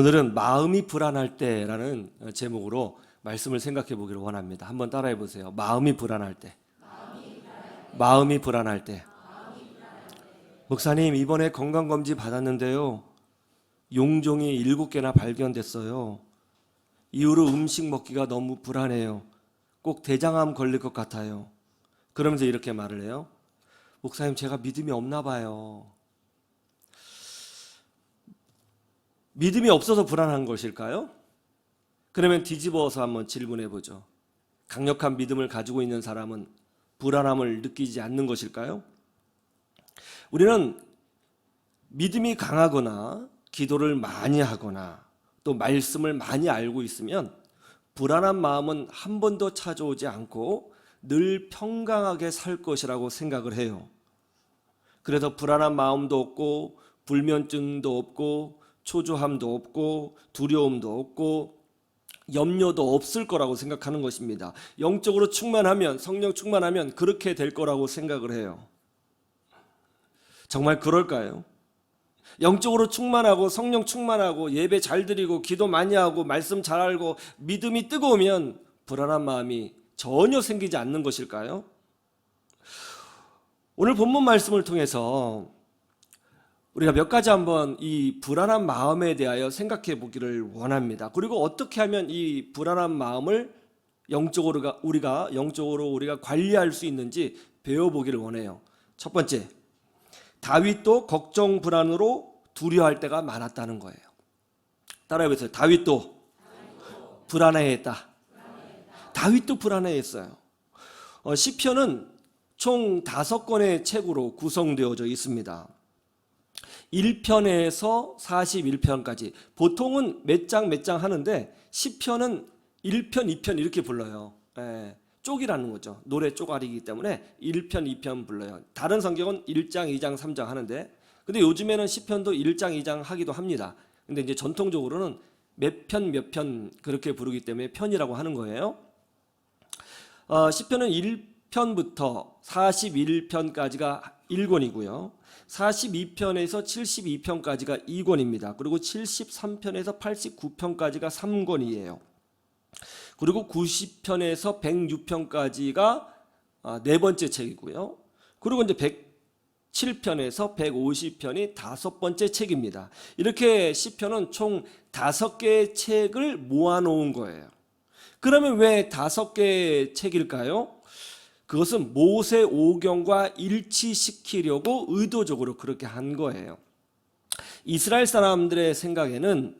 오늘은 마음이 불안할 때라는 제목으로 말씀을 생각해 보기를 원합니다. 한번 따라해 보세요. 마음이 불안할 때. 마음이 불안할 때. 목사님, 이번에 건강검진 받았는데요, 용종이 7개나 발견됐어요. 이후로 음식 먹기가 너무 불안해요. 꼭 대장암 걸릴 것 같아요. 그러면서 이렇게 말을 해요. 목사님, 제가 믿음이 없나 봐요. 믿음이 없어서 불안한 것일까요? 그러면 뒤집어서 한번 질문해 보죠. 강력한 믿음을 가지고 있는 사람은 불안함을 느끼지 않는 것일까요? 우리는 믿음이 강하거나 기도를 많이 하거나 또 말씀을 많이 알고 있으면 불안한 마음은 한 번도 찾아오지 않고 늘 평강하게 살 것이라고 생각을 해요. 그래서 불안한 마음도 없고 불면증도 없고 초조함도 없고 두려움도 없고 염려도 없을 거라고 생각하는 것입니다. 영적으로 충만하면, 성령 충만하면 그렇게 될 거라고 생각을 해요. 정말 그럴까요? 영적으로 충만하고 성령 충만하고 예배 잘 드리고 기도 많이 하고 말씀 잘 알고 믿음이 뜨거우면 불안한 마음이 전혀 생기지 않는 것일까요? 오늘 본문 말씀을 통해서 우리가 몇 가지 한번 이 불안한 마음에 대하여 생각해 보기를 원합니다. 그리고 어떻게 하면 이 불안한 마음을 영적으로 우리가 관리할 수 있는지 배워보기를 원해요. 첫 번째, 다윗도 걱정 불안으로 두려워할 때가 많았다는 거예요. 따라해보세요. 다윗도 불안해했다. 다윗도 불안해했어요. 시편은 총 5권의 책으로 구성되어져 있습니다. 1편에서 41편까지 보통은 몇 장 하는데 시편은 1편, 2편 이렇게 불러요. 쪽이라는 거죠. 노래 쪼가리이기 때문에 1편, 2편 불러요. 다른 성경은 1장, 2장, 3장 하는데 근데 요즘에는 시편도 1장, 2장 하기도 합니다. 근데 이제 전통적으로는 몇 편 그렇게 부르기 때문에 편이라고 하는 거예요. 시편은 1편부터 41편까지가 1권이고요. 42편에서 72편까지가 2권입니다. 그리고 73편에서 89편까지가 3권이에요. 그리고 90편에서 106편까지가 네 번째 책이고요. 그리고 이제 107편에서 150편이 5번째 책입니다. 이렇게 시편은 총 5개의 책을 모아놓은 거예요. 그러면 왜 5개의 책일까요? 그것은 모세 오경과 일치시키려고 의도적으로 그렇게 한 거예요. 이스라엘 사람들의 생각에는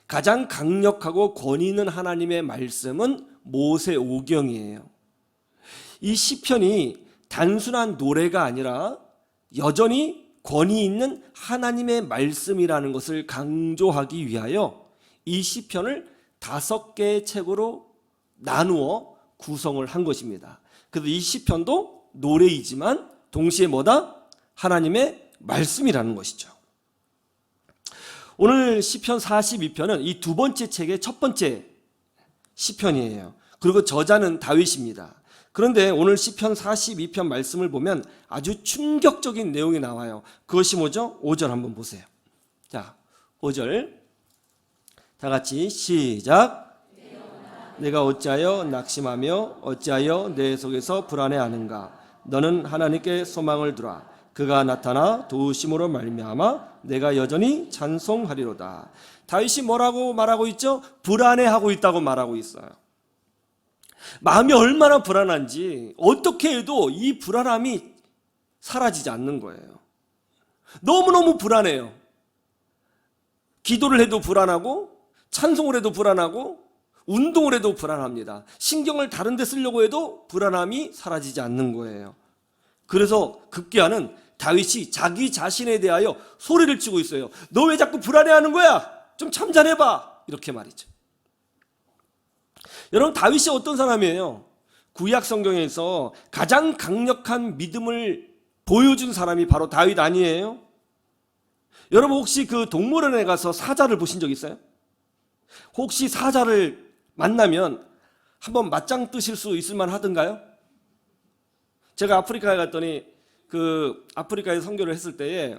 가장 강력하고 권위 있는 하나님의 말씀은 모세 오경이에요. 이 시편이 단순한 노래가 아니라 여전히 권위 있는 하나님의 말씀이라는 것을 강조하기 위하여 이 시편을 5개의 책으로 나누어 구성을 한 것입니다. 그래서 이 시편도 노래이지만 동시에 뭐다? 하나님의 말씀이라는 것이죠. 오늘 시편 42편은 이 두 번째 책의 첫 번째 시편이에요. 그리고 저자는 다윗입니다. 그런데 오늘 시편 42편 말씀을 보면 아주 충격적인 내용이 나와요. 그것이 뭐죠? 5절 한번 보세요. 자, 5절 다 같이 시작. 내가 어찌하여 낙심하며 어찌하여 내 속에서 불안해하는가. 너는 하나님께 소망을 두라. 그가 나타나 도우심으로 말미암아 내가 여전히 찬송하리로다. 다윗이 뭐라고 말하고 있죠? 불안해하고 있다고 말하고 있어요. 마음이 얼마나 불안한지 어떻게 해도 이 불안함이 사라지지 않는 거예요. 너무너무 불안해요. 기도를 해도 불안하고 찬송을 해도 불안하고 운동을 해도 불안합니다. 신경을 다른 데 쓰려고 해도 불안함이 사라지지 않는 거예요. 그래서 급기야는 다윗이 자기 자신에 대하여 소리를 치고 있어요. 너 왜 자꾸 불안해하는 거야? 좀 참잔해봐. 이렇게 말이죠. 여러분, 다윗이 어떤 사람이에요? 구약 성경에서 가장 강력한 믿음을 보여준 사람이 바로 다윗 아니에요? 여러분, 혹시 그 동물원에 가서 사자를 보신 적 있어요? 혹시 사자를 만나면 한번 맞짱 뜨실 수 있을만 하던가요? 제가 아프리카에 갔더니 그 아프리카에 선교를 했을 때에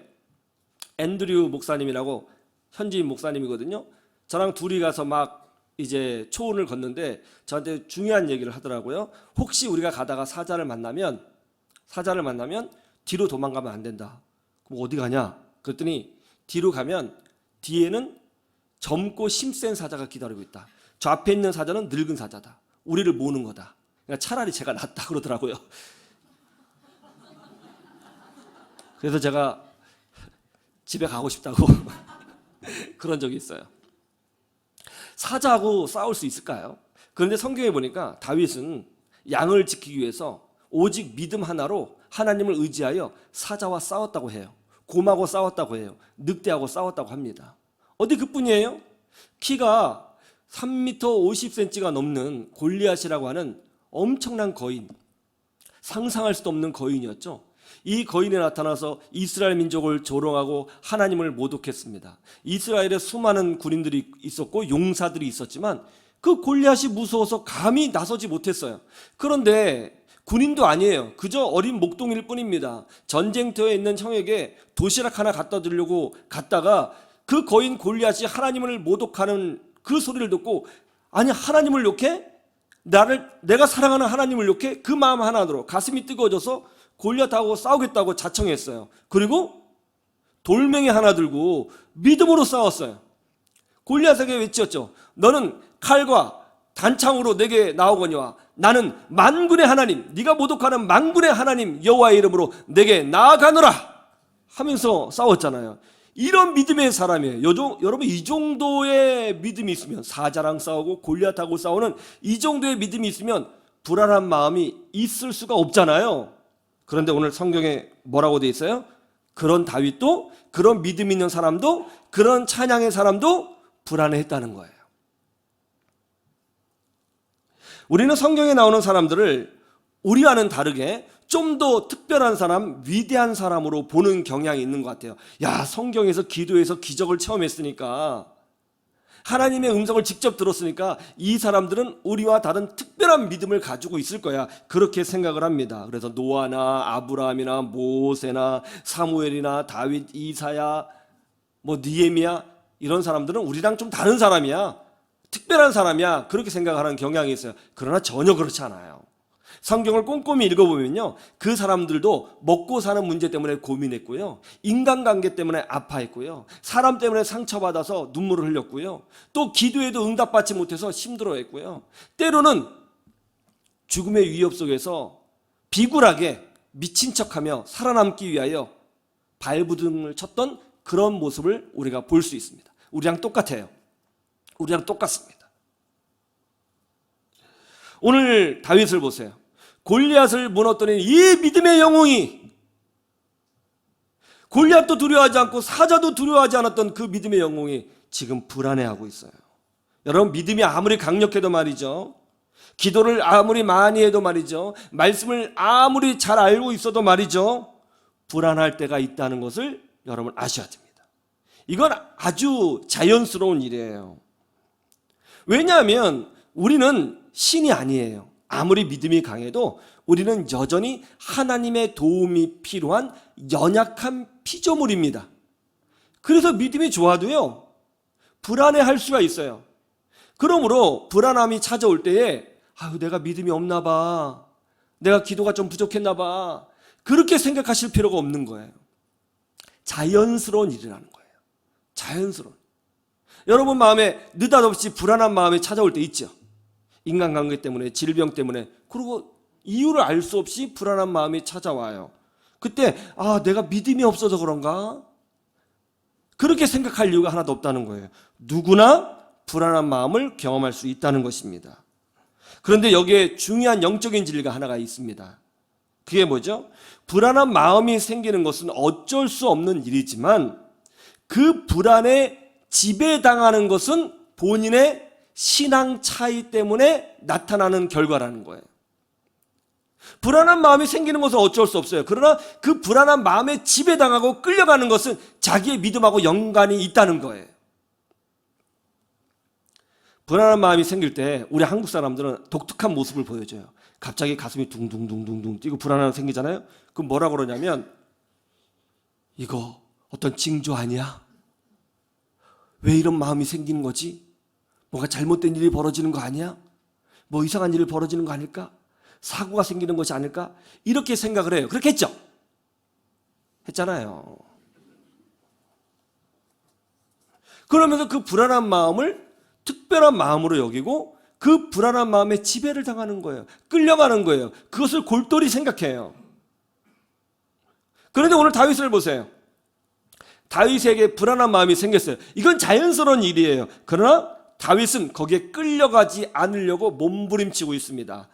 앤드류 목사님이라고 현지인 목사님이거든요. 저랑 둘이 가서 막 이제 초원을 걷는데 저한테 중요한 얘기를 하더라고요. 혹시 우리가 가다가 사자를 만나면 뒤로 도망가면 안 된다. 그럼 어디 가냐? 그랬더니 뒤로 가면 뒤에는 젊고 힘센 사자가 기다리고 있다. 저 앞에 있는 사자는 늙은 사자다. 우리를 모으는 거다. 그러니까 차라리 제가 낫다 그러더라고요. 그래서 제가 집에 가고 싶다고 그런 적이 있어요. 사자하고 싸울 수 있을까요? 그런데 성경에 보니까 다윗은 양을 지키기 위해서 오직 믿음 하나로 하나님을 의지하여 사자와 싸웠다고 해요. 곰하고 싸웠다고 해요. 늑대하고 싸웠다고 합니다. 어디 그뿐이에요? 키가 3m 50cm가 넘는 골리앗이라고 하는 엄청난 거인, 상상할 수도 없는 거인이었죠. 이 거인에 나타나서 이스라엘 민족을 조롱하고 하나님을 모독했습니다. 이스라엘에 수많은 군인들이 있었고 용사들이 있었지만 그 골리앗이 무서워서 감히 나서지 못했어요. 그런데 군인도 아니에요. 그저 어린 목동일 뿐입니다. 전쟁터에 있는 형에게 도시락 하나 갖다 주려고 갔다가 그 거인 골리앗이 하나님을 모독하는 그 소리를 듣고, 아니 하나님을 욕해? 내가 사랑하는 하나님을 욕해? 그 마음 하나로 가슴이 뜨거워져서 골리앗하고 싸우겠다고 자청했어요. 그리고 돌멩이 하나 들고 믿음으로 싸웠어요. 골리앗에게 외쳤죠. 너는 칼과 단창으로 내게 나오거니와 나는 만군의 하나님, 네가 모독하는 만군의 하나님 여호와의 이름으로 내게 나아가노라 하면서 싸웠잖아요. 이런 믿음의 사람이에요. 여러분 이 정도의 믿음이 있으면, 사자랑 싸우고 골리앗하고 싸우는 이 정도의 믿음이 있으면 불안한 마음이 있을 수가 없잖아요. 그런데 오늘 성경에 뭐라고 돼 있어요? 그런 다윗도, 그런 믿음 있는 사람도, 그런 찬양의 사람도 불안해했다는 거예요. 우리는 성경에 나오는 사람들을 우리와는 다르게 좀 더 특별한 사람, 위대한 사람으로 보는 경향이 있는 것 같아요. 야, 성경에서 기도해서 기적을 체험했으니까, 하나님의 음성을 직접 들었으니까 이 사람들은 우리와 다른 특별한 믿음을 가지고 있을 거야, 그렇게 생각을 합니다. 그래서 노아나 아브라함이나 모세나 사무엘이나 다윗, 이사야, 느헤미야, 이런 사람들은 우리랑 좀 다른 사람이야, 특별한 사람이야, 그렇게 생각하는 경향이 있어요. 그러나 전혀 그렇지 않아요. 성경을 꼼꼼히 읽어보면요, 그 사람들도 먹고 사는 문제 때문에 고민했고요, 인간관계 때문에 아파했고요, 사람 때문에 상처받아서 눈물을 흘렸고요, 또 기도에도 응답받지 못해서 힘들어했고요, 때로는 죽음의 위협 속에서 비굴하게 미친 척하며 살아남기 위하여 발부둥을 쳤던 그런 모습을 우리가 볼 수 있습니다. 우리랑 똑같아요. 우리랑 똑같습니다. 오늘 다윗을 보세요. 골리앗을 무너뜨린 이 믿음의 영웅이, 골리앗도 두려워하지 않고 사자도 두려워하지 않았던 그 믿음의 영웅이 지금 불안해하고 있어요. 여러분, 믿음이 아무리 강력해도 말이죠, 기도를 아무리 많이 해도 말이죠, 말씀을 아무리 잘 알고 있어도 말이죠, 불안할 때가 있다는 것을 여러분 아셔야 됩니다. 이건 아주 자연스러운 일이에요. 왜냐하면 우리는 신이 아니에요. 아무리 믿음이 강해도 우리는 여전히 하나님의 도움이 필요한 연약한 피조물입니다. 그래서 믿음이 좋아도요, 불안해할 수가 있어요. 그러므로 불안함이 찾아올 때에 내가 믿음이 없나 봐, 내가 기도가 좀 부족했나 봐, 그렇게 생각하실 필요가 없는 거예요. 자연스러운 일이라는 거예요. 자연스러운. 여러분 마음에 느닷없이 불안한 마음이 찾아올 때 있죠. 인간관계 때문에, 질병 때문에, 그리고 이유를 알 수 없이 불안한 마음이 찾아와요. 그때 내가 믿음이 없어서 그런가? 그렇게 생각할 이유가 하나도 없다는 거예요. 누구나 불안한 마음을 경험할 수 있다는 것입니다. 그런데 여기에 중요한 영적인 진리가 하나가 있습니다. 그게 뭐죠? 불안한 마음이 생기는 것은 어쩔 수 없는 일이지만 그 불안에 지배당하는 것은 본인의 신앙 차이 때문에 나타나는 결과라는 거예요. 불안한 마음이 생기는 것은 어쩔 수 없어요. 그러나 그 불안한 마음에 지배당하고 끌려가는 것은 자기의 믿음하고 연관이 있다는 거예요. 불안한 마음이 생길 때 우리 한국 사람들은 독특한 모습을 보여줘요. 갑자기 가슴이 둥둥둥둥둥 뛰고 불안함이 생기잖아요. 그럼 뭐라고 그러냐면, 이거 어떤 징조 아니야? 왜 이런 마음이 생기는 거지? 뭔가 잘못된 일이 벌어지는 거 아니야? 뭐 이상한 일이 벌어지는 거 아닐까? 사고가 생기는 것이 아닐까? 이렇게 생각을 해요. 그렇게 했죠? 했잖아요. 그러면서 그 불안한 마음을 특별한 마음으로 여기고 그 불안한 마음에 지배를 당하는 거예요. 끌려가는 거예요. 그것을 골똘히 생각해요. 그런데 오늘 다윗을 보세요. 다윗에게 불안한 마음이 생겼어요. 이건 자연스러운 일이에요. 그러나 다윗은 거기에 끌려가지 않으려고 몸부림치고 있습니다.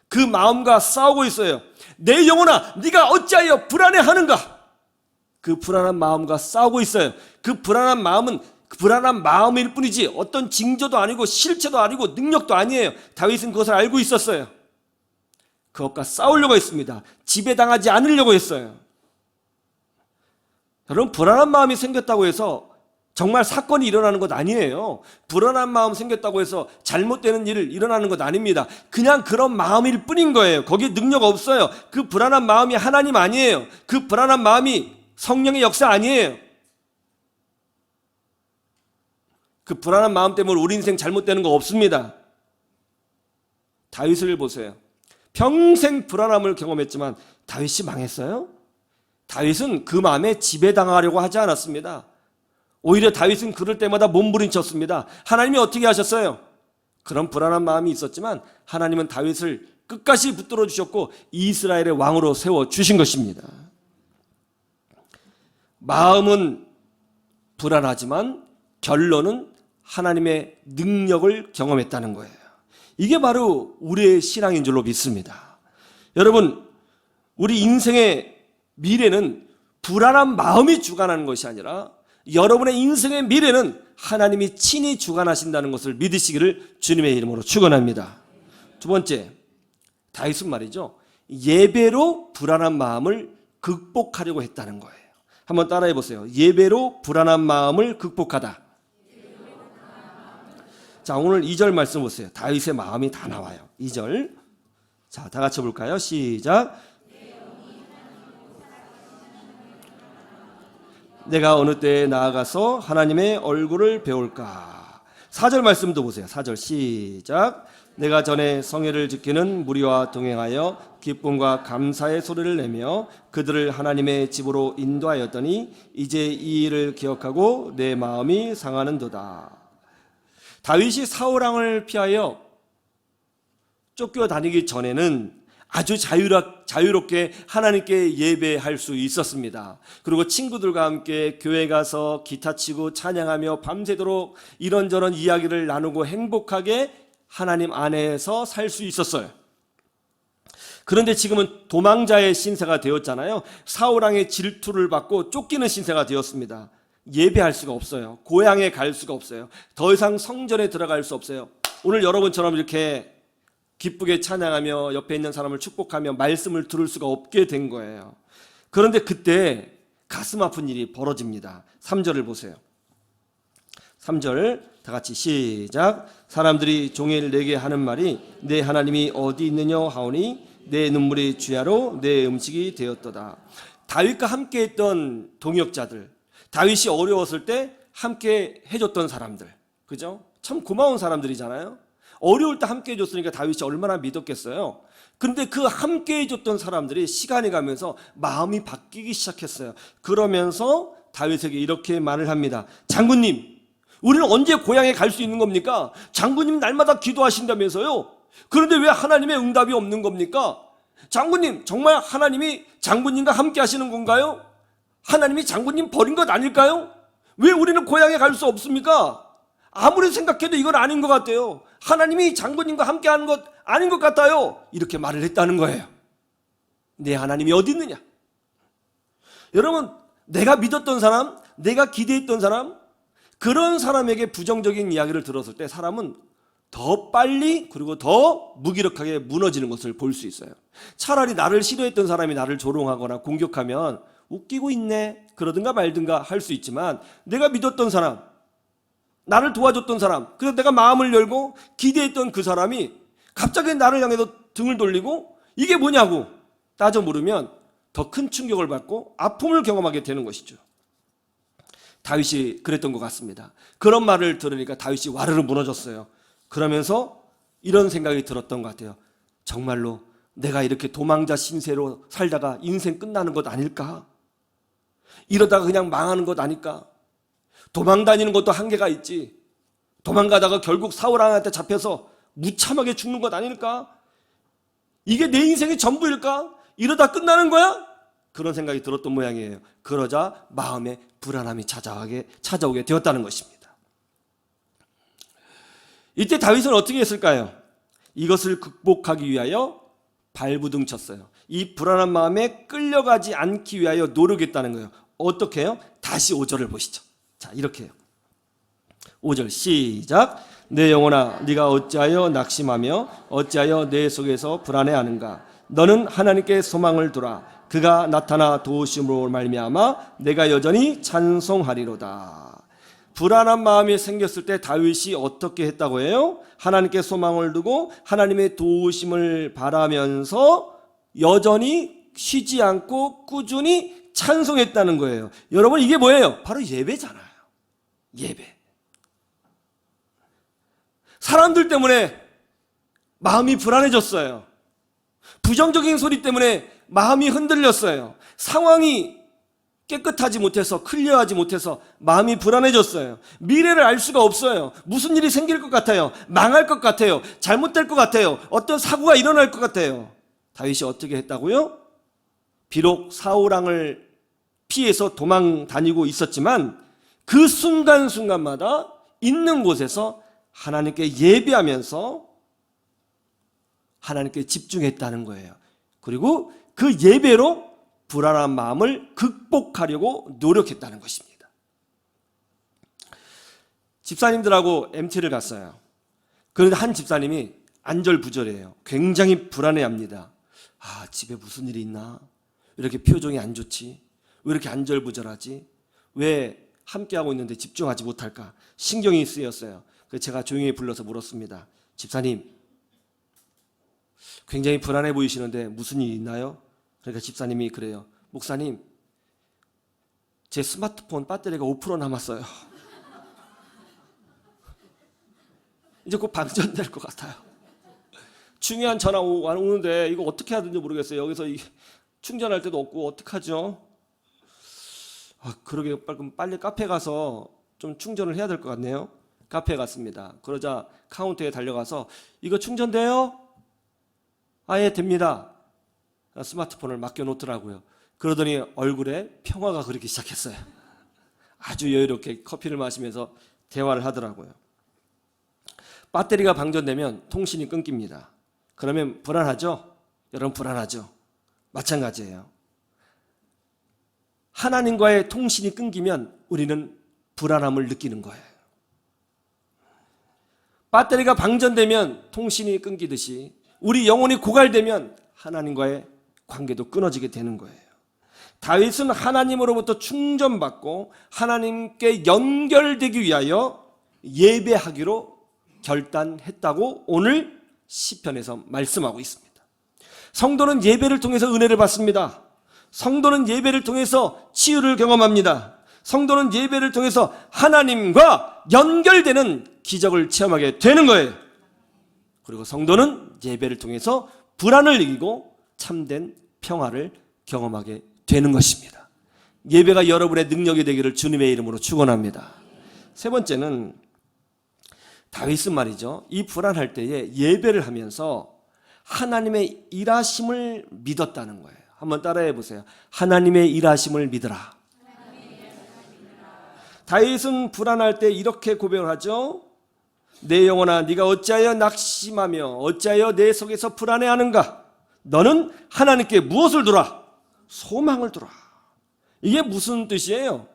그 마음과 싸우고 있어요. 내 영혼아, 네가 어찌하여 불안해하는가? 그 불안한 마음과 싸우고 있어요. 그 불안한 마음은 그 불안한 마음일 뿐이지 어떤 징조도 아니고 실체도 아니고 능력도 아니에요. 다윗은 그것을 알고 있었어요. 그것과 싸우려고 했습니다. 지배당하지 않으려고 했어요. 여러분, 불안한 마음이 생겼다고 해서 정말 사건이 일어나는 것 아니에요. 불안한 마음 생겼다고 해서 잘못되는 일을 일어나는 것 아닙니다. 그냥 그런 마음일 뿐인 거예요. 거기에 능력 없어요. 그 불안한 마음이 하나님 아니에요. 그 불안한 마음이 성령의 역사 아니에요. 그 불안한 마음 때문에 우리 인생 잘못되는 거 없습니다. 다윗을 보세요. 평생 불안함을 경험했지만 다윗이 망했어요? 다윗은 그 마음에 지배당하려고 하지 않았습니다. 오히려 다윗은 그럴 때마다 몸부림쳤습니다. 하나님이 어떻게 하셨어요? 그런 불안한 마음이 있었지만 하나님은 다윗을 끝까지 붙들어 주셨고 이스라엘의 왕으로 세워주신 것입니다. 마음은 불안하지만 결론은 하나님의 능력을 경험했다는 거예요. 이게 바로 우리의 신앙인 줄로 믿습니다. 여러분, 우리 인생의 미래는 불안한 마음이 주관하는 것이 아니라 여러분의 인생의 미래는 하나님이 친히 주관하신다는 것을 믿으시기를 주님의 이름으로 축원합니다. 두 번째, 다윗은 말이죠, 예배로 불안한 마음을 극복하려고 했다는 거예요. 한번 따라해 보세요. 예배로 불안한 마음을 극복하다. 자, 오늘 2절 말씀 보세요. 다윗의 마음이 다 나와요. 2절. 자, 다 같이 볼까요? 시작. 내가 어느 때에 나아가서 하나님의 얼굴을 배울까? 4절 말씀도 보세요. 4절 시작. 내가 전에 성회를 지키는 무리와 동행하여 기쁨과 감사의 소리를 내며 그들을 하나님의 집으로 인도하였더니 이제 이 일을 기억하고 내 마음이 상하는도다. 다윗이 사울왕을 피하여 쫓겨다니기 전에는 아주 자유롭게 하나님께 예배할 수 있었습니다. 그리고 친구들과 함께 교회 가서 기타 치고 찬양하며 밤새도록 이런저런 이야기를 나누고 행복하게 하나님 안에서 살 수 있었어요. 그런데 지금은 도망자의 신세가 되었잖아요. 사울왕의 질투를 받고 쫓기는 신세가 되었습니다. 예배할 수가 없어요. 고향에 갈 수가 없어요. 더 이상 성전에 들어갈 수 없어요. 오늘 여러분처럼 이렇게 기쁘게 찬양하며 옆에 있는 사람을 축복하며 말씀을 들을 수가 없게 된 거예요. 그런데 그때 가슴 아픈 일이 벌어집니다. 3절을 보세요. 3절 다 같이 시작. 사람들이 종일 내게 하는 말이 내 하나님이 어디 있느냐 하오니 내 눈물이 주야로 내 음식이 되었도다. 다윗과 함께 했던 동역자들, 다윗이 어려웠을 때 함께 해줬던 사람들, 그죠? 참 고마운 사람들이잖아요. 어려울 때 함께 해줬으니까 다윗이 얼마나 믿었겠어요. 그런데 그 함께 해줬던 사람들이 시간이 가면서 마음이 바뀌기 시작했어요. 그러면서 다윗에게 이렇게 말을 합니다. 장군님, 우리는 언제 고향에 갈 수 있는 겁니까? 장군님 날마다 기도하신다면서요. 그런데 왜 하나님의 응답이 없는 겁니까? 장군님, 정말 하나님이 장군님과 함께 하시는 건가요? 하나님이 장군님 버린 것 아닐까요? 왜 우리는 고향에 갈 수 없습니까? 아무리 생각해도 이건 아닌 것 같아요. 하나님이 장군님과 함께 하는 것 아닌 것 같아요. 이렇게 말을 했다는 거예요. 내 하나님이 어디 있느냐? 여러분, 내가 믿었던 사람, 내가 기대했던 사람, 그런 사람에게 부정적인 이야기를 들었을 때 사람은 더 빨리 그리고 더 무기력하게 무너지는 것을 볼 수 있어요. 차라리 나를 싫어했던 사람이 나를 조롱하거나 공격하면 웃기고 있네 그러든가 말든가 할 수 있지만, 내가 믿었던 사람, 나를 도와줬던 사람, 그래서 내가 마음을 열고 기대했던 그 사람이 갑자기 나를 향해서 등을 돌리고 이게 뭐냐고 따져 물으면 더 큰 충격을 받고 아픔을 경험하게 되는 것이죠. 다윗이 그랬던 것 같습니다. 그런 말을 들으니까 다윗이 와르르 무너졌어요. 그러면서 이런 생각이 들었던 것 같아요. 정말로 내가 이렇게 도망자 신세로 살다가 인생 끝나는 것 아닐까? 이러다가 그냥 망하는 것 아닐까? 도망 다니는 것도 한계가 있지. 도망가다가 결국 사울왕한테 잡혀서 무참하게 죽는 것 아닐까? 이게 내 인생의 전부일까? 이러다 끝나는 거야? 그런 생각이 들었던 모양이에요. 그러자 마음에 불안함이 찾아오게 되었다는 것입니다. 이때 다윗은 어떻게 했을까요? 이것을 극복하기 위하여 발부둥 쳤어요. 이 불안한 마음에 끌려가지 않기 위하여 노력했다는 거예요. 어떻게 해요? 다시 5절을 보시죠. 자, 이렇게 해요. 5절 시작. 내 영혼아 네가 어찌하여 낙심하며 어찌하여 내 속에서 불안해하는가? 너는 하나님께 소망을 두라. 그가 나타나 도우심으로 말미암아 내가 여전히 찬송하리로다. 불안한 마음이 생겼을 때 다윗이 어떻게 했다고 해요? 하나님께 소망을 두고 하나님의 도우심을 바라면서 여전히 쉬지 않고 꾸준히 찬송했다는 거예요. 여러분, 이게 뭐예요? 바로 예배잖아요. 예배. 사람들 때문에 마음이 불안해졌어요. 부정적인 소리 때문에 마음이 흔들렸어요. 상황이 깨끗하지 못해서, 클리어하지 못해서 마음이 불안해졌어요. 미래를 알 수가 없어요. 무슨 일이 생길 것 같아요. 망할 것 같아요. 잘못될 것 같아요. 어떤 사고가 일어날 것 같아요. 다윗이 어떻게 했다고요? 비록 사울왕을 피해서 도망 다니고 있었지만 그 순간순간마다 있는 곳에서 하나님께 예배하면서 하나님께 집중했다는 거예요. 그리고 그 예배로 불안한 마음을 극복하려고 노력했다는 것입니다. 집사님들하고 MT를 갔어요. 그런데 한 집사님이 안절부절해요. 굉장히 불안해합니다. 아, 집에 무슨 일이 있나? 왜 이렇게 표정이 안 좋지? 왜 이렇게 안절부절하지? 왜 함께하고 있는데 집중하지 못할까? 신경이 쓰였어요. 그래서 제가 조용히 불러서 물었습니다. 집사님, 굉장히 불안해 보이시는데 무슨 일이 있나요? 그러니까 집사님이 그래요. 목사님, 제 스마트폰 배터리가 5% 남았어요. 이제 곧 방전될 것 같아요. 중요한 전화 오는데 이거 어떻게 해야 되는지 모르겠어요. 여기서 충전할 데도 없고 어떡하죠? 아, 그러게 빨리 카페 가서 좀 충전을 해야 될 것 같네요. 카페에 갔습니다. 그러자 카운터에 달려가서 이거 충전돼요? 아예 됩니다. 스마트폰을 맡겨놓더라고요. 그러더니 얼굴에 평화가 그리기 시작했어요. 아주 여유롭게 커피를 마시면서 대화를 하더라고요. 배터리가 방전되면 통신이 끊깁니다. 그러면 불안하죠? 여러분 불안하죠? 마찬가지예요. 하나님과의 통신이 끊기면 우리는 불안함을 느끼는 거예요. 배터리가 방전되면 통신이 끊기듯이 우리 영혼이 고갈되면 하나님과의 관계도 끊어지게 되는 거예요. 다윗은 하나님으로부터 충전받고 하나님께 연결되기 위하여 예배하기로 결단했다고 오늘 시편에서 말씀하고 있습니다. 성도는 예배를 통해서 은혜를 받습니다. 성도는 예배를 통해서 치유를 경험합니다. 성도는 예배를 통해서 하나님과 연결되는 기적을 체험하게 되는 거예요. 그리고 성도는 예배를 통해서 불안을 이기고 참된 평화를 경험하게 되는 것입니다. 예배가 여러분의 능력이 되기를 주님의 이름으로 축원합니다. 세 번째는 다윗은 말이죠. 이 불안할 때에 예배를 하면서 하나님의 일하심을 믿었다는 거예요. 한번 따라해 보세요. 하나님의 일하심을 믿으라. 다윗은 불안할 때 이렇게 고백을 하죠. 내 영혼아 네가 어찌하여 낙심하며 어찌하여 내 속에서 불안해하는가? 너는 하나님께 무엇을 두라? 소망을 두라. 이게 무슨 뜻이에요?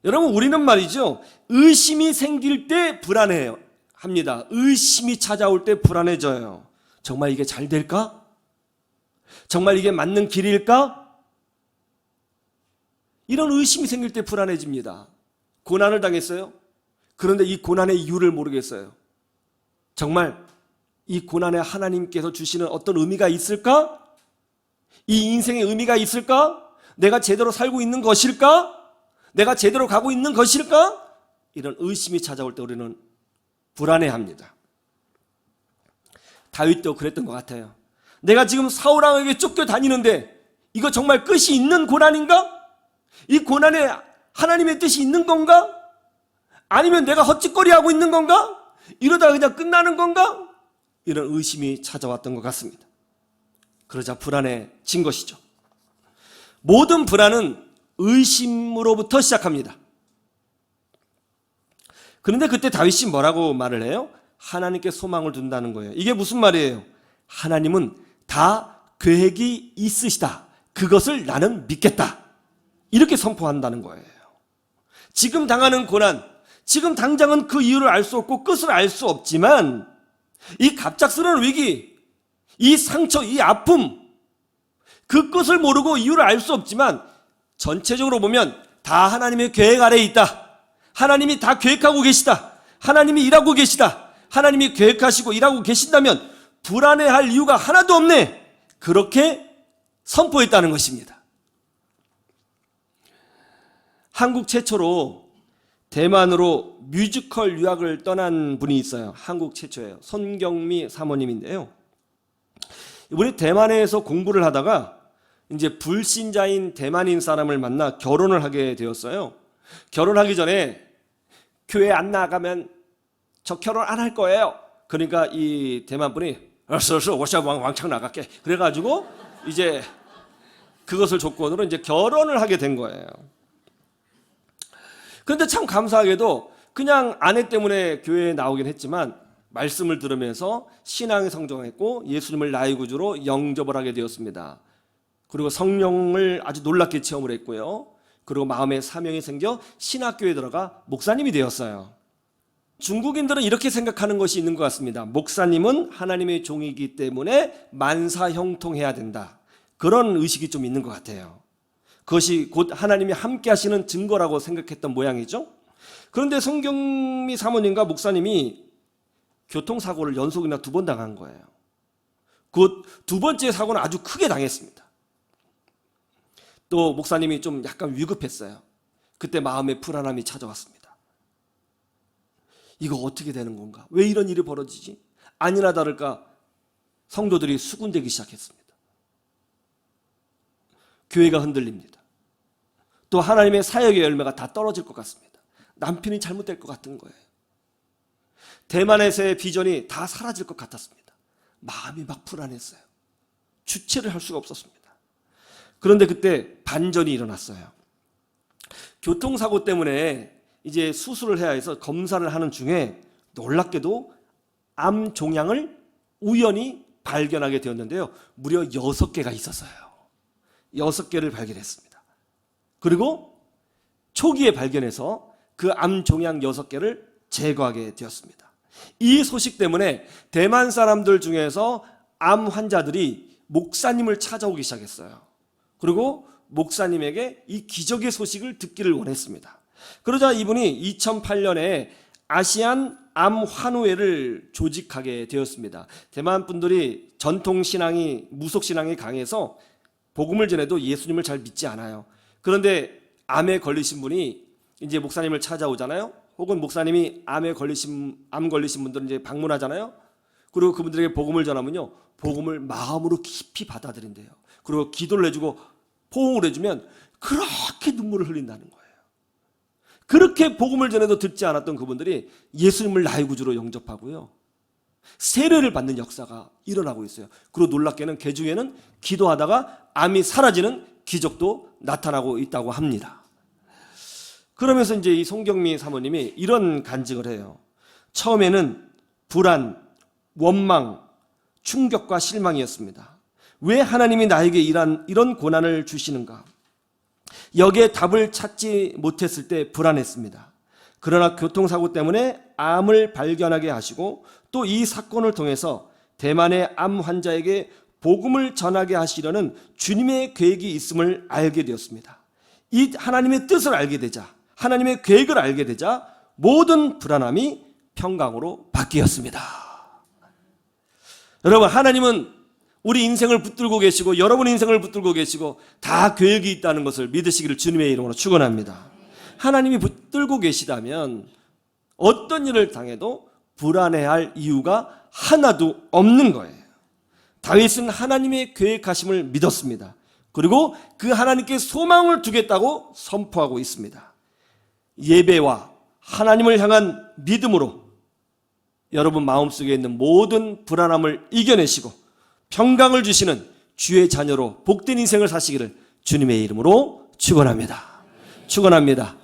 여러분, 우리는 말이죠, 의심이 생길 때 불안해요 합니다. 의심이 찾아올 때 불안해져요. 정말 이게 잘 될까? 정말 이게 맞는 길일까? 이런 의심이 생길 때 불안해집니다. 고난을 당했어요? 그런데 이 고난의 이유를 모르겠어요. 정말 이 고난에 하나님께서 주시는 어떤 의미가 있을까? 이 인생의 의미가 있을까? 내가 제대로 살고 있는 것일까? 내가 제대로 가고 있는 것일까? 이런 의심이 찾아올 때 우리는 불안해합니다. 다윗도 그랬던 것 같아요. 내가 지금 사울 왕에게 쫓겨다니는데 이거 정말 끝이 있는 고난인가? 이 고난에 하나님의 뜻이 있는 건가? 아니면 내가 헛짓거리하고 있는 건가? 이러다가 그냥 끝나는 건가? 이런 의심이 찾아왔던 것 같습니다. 그러자 불안해진 것이죠. 모든 불안은 의심으로부터 시작합니다. 그런데 그때 다윗이 뭐라고 말을 해요? 하나님께 소망을 둔다는 거예요. 이게 무슨 말이에요? 하나님은 다 계획이 있으시다. 그것을 나는 믿겠다. 이렇게 선포한다는 거예요. 지금 당하는 고난, 지금 당장은 그 이유를 알 수 없고 끝을 알 수 없지만 이 갑작스러운 위기, 이 상처, 이 아픔, 그 끝을 모르고 이유를 알 수 없지만 전체적으로 보면 다 하나님의 계획 아래에 있다. 하나님이 다 계획하고 계시다. 하나님이 일하고 계시다. 하나님이 계획하시고 일하고 계신다면 불안해할 이유가 하나도 없네. 그렇게 선포했다는 것입니다. 한국 최초로 대만으로 뮤지컬 유학을 떠난 분이 있어요. 한국 최초예요. 손경미 사모님인데요. 이분이 대만에서 공부를 하다가 이제 불신자인 대만인 사람을 만나 결혼을 하게 되었어요. 결혼하기 전에 교회 안 나가면 저 결혼 안 할 거예요. 그러니까 이 대만 분이 알았어 왕창 나갈게. 그래가지고 이제 그것을 조건으로 이제 결혼을 하게 된 거예요. 그런데 참 감사하게도 그냥 아내 때문에 교회에 나오긴 했지만 말씀을 들으면서 신앙이 성장했고 예수님을 나의 구주로 영접을 하게 되었습니다. 그리고 성령을 아주 놀랍게 체험을 했고요. 그리고 마음에 사명이 생겨 신학교에 들어가 목사님이 되었어요. 중국인들은 이렇게 생각하는 것이 있는 것 같습니다. 목사님은 하나님의 종이기 때문에 만사형통해야 된다. 그런 의식이 좀 있는 것 같아요. 그것이 곧 하나님이 함께 하시는 증거라고 생각했던 모양이죠. 그런데 손경미 사모님과 목사님이 교통사고를 연속이나 2번 당한 거예요. 그 2번째 사고는 아주 크게 당했습니다. 또 목사님이 좀 약간 위급했어요. 그때 마음에 불안함이 찾아왔습니다. 이거 어떻게 되는 건가? 왜 이런 일이 벌어지지? 아니나 다를까 성도들이 수군대기 시작했습니다. 교회가 흔들립니다. 또 하나님의 사역의 열매가 다 떨어질 것 같습니다. 남편이 잘못될 것 같은 거예요. 대만에서의 비전이 다 사라질 것 같았습니다. 마음이 막 불안했어요. 주체를 할 수가 없었습니다. 그런데 그때 반전이 일어났어요. 교통사고 때문에 이제 수술을 해야 해서 검사를 하는 중에 놀랍게도 암 종양을 우연히 발견하게 되었는데요. 무려 6개가 있었어요. 6개를 발견했습니다. 그리고 초기에 발견해서 그 암 종양 6개를 제거하게 되었습니다. 이 소식 때문에 대만 사람들 중에서 암 환자들이 목사님을 찾아오기 시작했어요. 그리고 목사님에게 이 기적의 소식을 듣기를 원했습니다. 그러자 이분이 2008년에 아시안 암 환우회를 조직하게 되었습니다. 대만 분들이 전통 신앙이 무속 신앙이 강해서 복음을 전해도 예수님을 잘 믿지 않아요. 그런데 암에 걸리신 분이 이제 목사님을 찾아오잖아요. 혹은 목사님이 암 걸리신 분들은 이제 방문하잖아요. 그리고 그분들에게 복음을 전하면요, 복음을 마음으로 깊이 받아들인대요. 그리고 기도를 해주고 포옹을 해주면 그렇게 눈물을 흘린다는 거예요. 그렇게 복음을 전해도 듣지 않았던 그분들이 예수님을 나의 구주로 영접하고요, 세례를 받는 역사가 일어나고 있어요. 그리고 놀랍게는 그 중에는 기도하다가 암이 사라지는 기적도 나타나고 있다고 합니다. 그러면서 이제 이 손경미 사모님이 이런 간증을 해요. 처음에는 불안, 원망, 충격과 실망이었습니다. 왜 하나님이 나에게 이런 고난을 주시는가? 여기에 답을 찾지 못했을 때 불안했습니다. 그러나 교통사고 때문에 암을 발견하게 하시고 또 이 사건을 통해서 대만의 암 환자에게 복음을 전하게 하시려는 주님의 계획이 있음을 알게 되었습니다. 이 하나님의 뜻을 알게 되자, 하나님의 계획을 알게 되자 모든 불안함이 평강으로 바뀌었습니다. 여러분, 하나님은 우리 인생을 붙들고 계시고 여러분 인생을 붙들고 계시고 다 계획이 있다는 것을 믿으시기를 주님의 이름으로 축원합니다. 하나님이 붙들고 계시다면 어떤 일을 당해도 불안해할 이유가 하나도 없는 거예요. 다윗은 하나님의 계획하심을 믿었습니다. 그리고 그 하나님께 소망을 두겠다고 선포하고 있습니다. 예배와 하나님을 향한 믿음으로 여러분 마음속에 있는 모든 불안함을 이겨내시고 평강을 주시는 주의 자녀로 복된 인생을 사시기를 주님의 이름으로 축원합니다. 축원합니다.